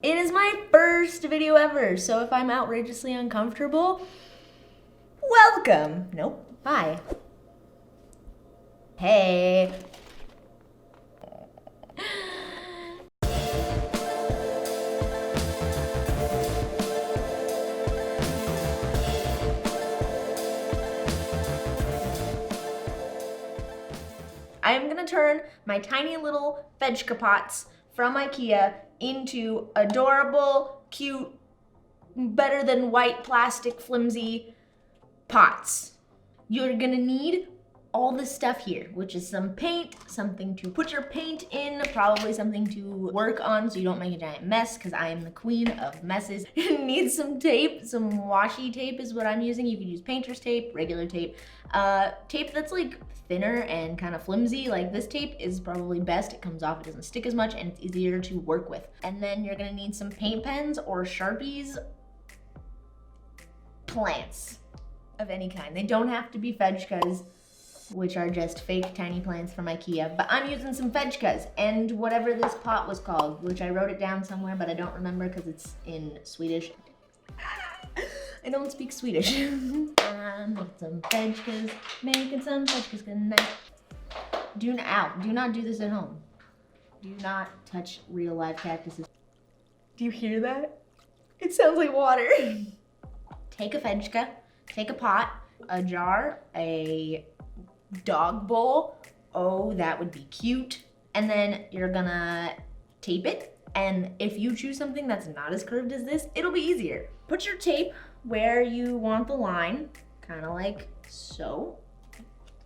It is my first video ever, so if I'm outrageously uncomfortable, welcome. Nope. Hi. Hey. I am gonna turn my tiny little veggie pots from Ikea into adorable, cute, better than white plastic flimsy pots. You're gonna need all this stuff here, which is some paint, something to put your paint in, probably something to work on so you don't make a giant mess, because I am the queen of messes. You need some tape, some washi tape is what I'm using. You can use painter's tape, regular tape. Tape that's like thinner and kind of flimsy, like this tape is probably best. It comes off, it doesn't stick as much, and it's easier to work with. And then you're gonna need some paint pens or Sharpies, plants of any kind. They don't have to be fedchkas, which are just fake tiny plants from Ikea, but I'm using some fedchkas and whatever this pot was called, which I wrote it down somewhere, but I don't remember because it's in Swedish. I don't speak Swedish. I'm making some fedchkas, good night. Do not do this at home. Do not touch real live cactuses. Do you hear that? It sounds like water. Take a fedchka, take a pot, a jar, a dog bowl. Oh, that would be cute. And then you're gonna tape it. And if you choose something that's not as curved as this, it'll be easier. Put your tape where you want the line, kind of like so.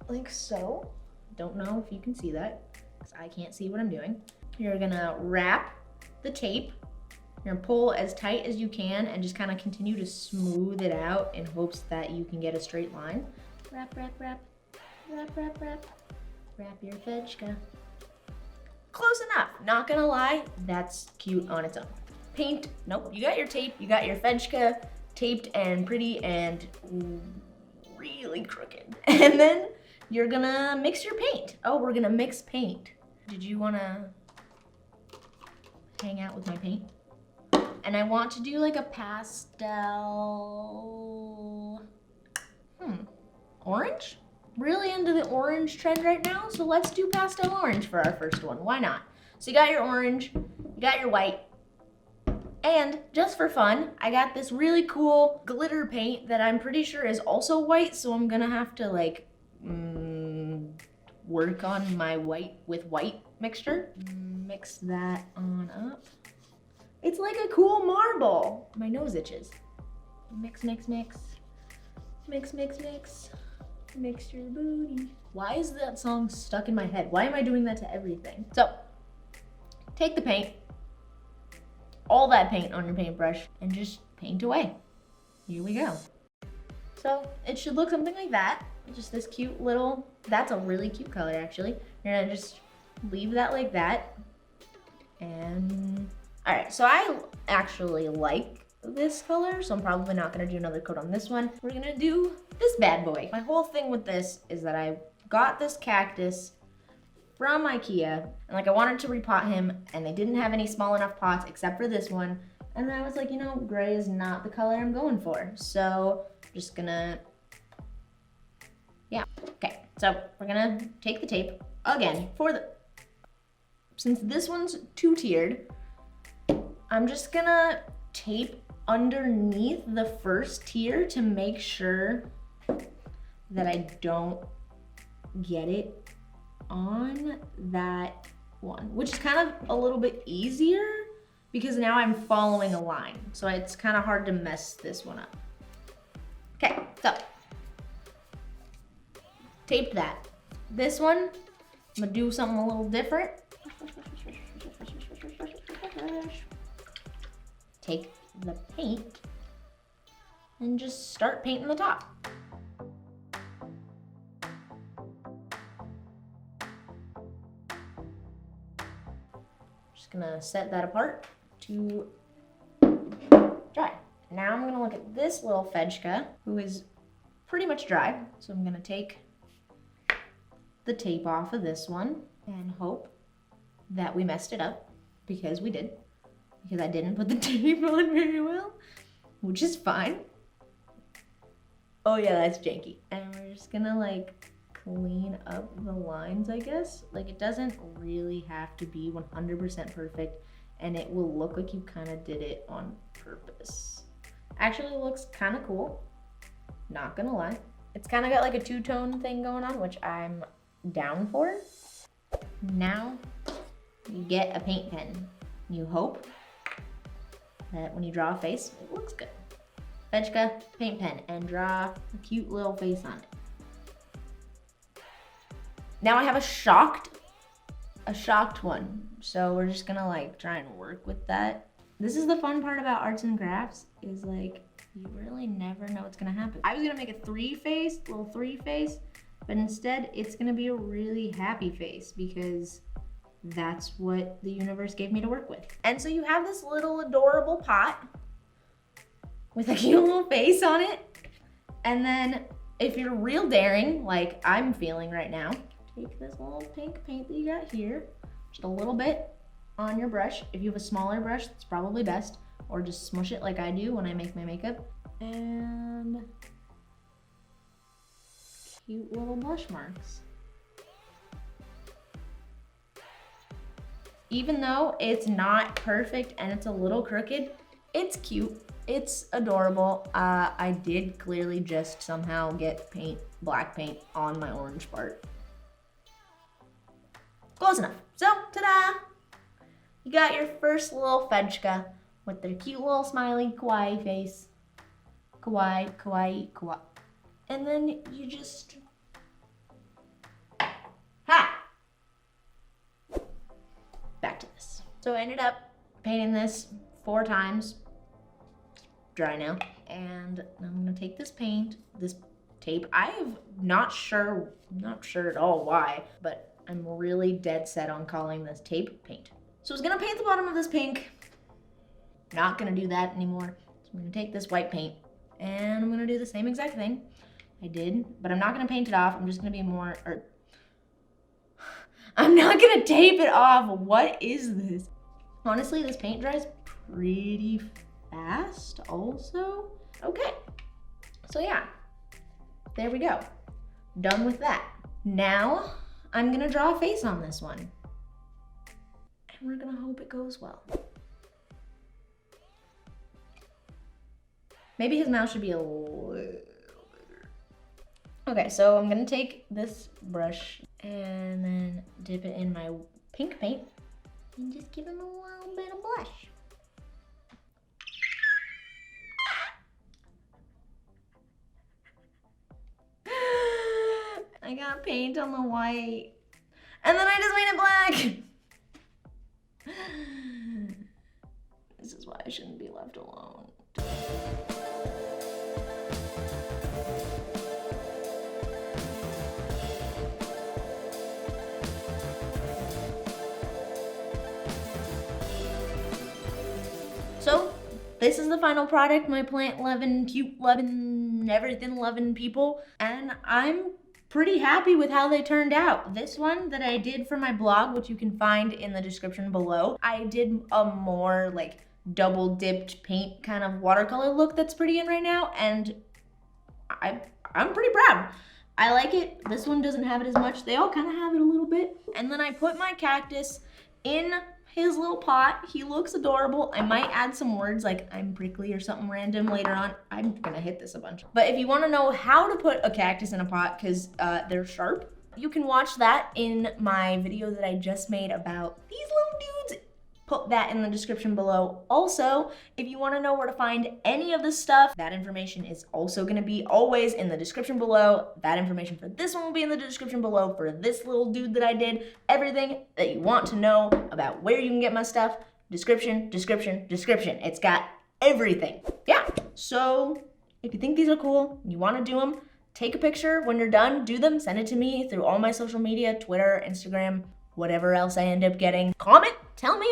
Like so. Don't know if you can see that, because I can't see what I'm doing. You're gonna wrap the tape. You're gonna pull as tight as you can and just kind of continue to smooth it out in hopes that you can get a straight line. Wrap, wrap, wrap. Wrap, wrap, wrap. Wrap your fedchka. Close enough. Not gonna lie, that's cute on its own. Paint, nope, you got your tape, you got your fedchka taped and pretty and really crooked. And then you're gonna mix your paint. Oh, we're gonna mix paint. Did you wanna hang out with my paint? And I want to do like a pastel, orange? Really into the orange trend right now, so let's do pastel orange for our first one. Why not? So you got your orange, you got your white, and just for fun, I got this really cool glitter paint that I'm pretty sure is also white, so I'm gonna have to like work on my white with white mixture. Mix that on up. It's like a cool marble. My nose itches. Mix, mix, mix. Mix, mix, mix. Mix your booty. Why is that song stuck in my head? Why am I doing that to everything? So, take the paint, all that paint on your paintbrush, and just paint away. Here we go. So, it should look something like that. Just this cute little, that's a really cute color actually. You're gonna just leave that like that. And, all right, so I actually like this color, so I'm probably not gonna do another coat on this one. We're gonna do this bad boy. My whole thing with this is that I got this cactus from Ikea, and like I wanted to repot him, and they didn't have any small enough pots except for this one. And then I was like, you know, gray is not the color I'm going for. So I'm just gonna, yeah. Okay, so we're gonna take the tape again since this one's two-tiered, I'm just gonna tape underneath the first tier to make sure that I don't get it on that one, which is kind of a little bit easier because now I'm following a line. So it's kind of hard to mess this one up. Okay, so taped that. This one, I'm gonna do something a little different. Take the paint and just start painting the top. Just gonna set that apart to dry. Now I'm gonna look at this little fedchka, who is pretty much dry. So I'm gonna take the tape off of this one and hope that we messed it up, because we did. because I didn't put the tape on very well, which is fine. Oh yeah, that's janky. And we're just gonna like clean up the lines, I guess. Like it doesn't really have to be 100% perfect, and it will look like you kind of did it on purpose. Actually, it looks kind of cool, not gonna lie. It's kind of got like a two-tone thing going on, which I'm down for. Now, you get a paint pen. You hope that when you draw a face, it looks good. Fedchka paint pen, and draw a cute little face on it. Now I have a shocked one. So we're just gonna like try and work with that. This is the fun part about arts and crafts, is like, you really never know what's gonna happen. I was gonna make a little three face, but instead it's gonna be a really happy face because that's what the universe gave me to work with. And so you have this little adorable pot with a cute little face on it. And then if you're real daring, like I'm feeling right now, take this little pink paint that you got here, just a little bit on your brush. If you have a smaller brush, that's probably best, or just smush it like I do when I make my makeup. And cute little blush marks. Even though it's not perfect and it's a little crooked, it's cute. It's adorable. I did clearly just somehow get black paint on my orange part. Close enough. So, ta-da! You got your first little Fedchka with their cute little smiley kawaii face. Kawaii, kawaii, kawaii. And then you just... Ha! Back to this. So I ended up painting this 4 times. Dry now. And I'm gonna take this tape. I'm not sure at all why, but I'm really dead set on calling this tape paint. So I was gonna paint the bottom of this pink. Not gonna do that anymore. So I'm gonna take this white paint and I'm gonna do the same exact thing I did, but I'm not gonna paint it off. I'm just gonna be I'm not gonna tape it off. What is this? Honestly, this paint dries pretty fast also. Okay, so yeah, there we go. Done with that. Now, I'm gonna draw a face on this one. And we're gonna hope it goes well. Maybe his mouth should be a little bigger. Okay, so I'm gonna take this brush and then dip it in my pink paint and just give him a little bit of blush. I got paint on the white and then I just made it black. This is why I shouldn't be left alone. So, this is the final product, my plant-loving, cute-loving, everything-loving people, and I'm pretty happy with how they turned out. This one that I did for my blog, which you can find in the description below, I did a more like double-dipped paint kind of watercolor look that's pretty in right now, and I'm pretty proud. I like it. This one doesn't have it as much. They all kind of have it a little bit. And then I put my cactus in his little pot. He looks adorable. I might add some words like I'm prickly or something random later on. I'm gonna hit this a bunch. But if you wanna know how to put a cactus in a pot, because they're sharp, you can watch that in my video that I just made about these little dudes. Put that in the description below. Also, if you wanna know where to find any of this stuff, that information is also gonna be always in the description below. That information for this one will be in the description below for this little dude that I did. Everything that you want to know about where you can get my stuff, description, description, description. It's got everything. Yeah, so if you think these are cool, you wanna do them, take a picture when you're done, do them, send it to me through all my social media, Twitter, Instagram, whatever else I end up getting. Comment, tell me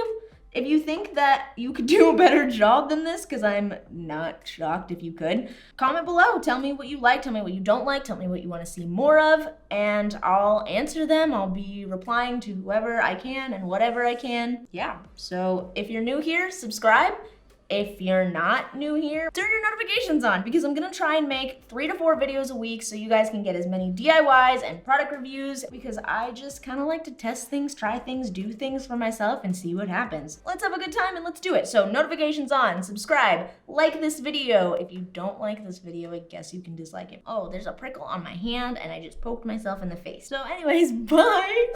If you think that you could do a better job than this, because I'm not shocked if you could, comment below. Tell me what you like, tell me what you don't like, tell me what you want to see more of, and I'll answer them. I'll be replying to whoever I can and whatever I can. Yeah, so if you're new here, subscribe. If you're not new here, turn your notifications on because I'm gonna try and make 3 to 4 videos a week so you guys can get as many DIYs and product reviews because I just kind of like to test things, try things, do things for myself and see what happens. Let's have a good time and let's do it. So notifications on, subscribe, like this video. If you don't like this video, I guess you can dislike it. Oh, there's a prickle on my hand and I just poked myself in the face. So anyways, bye!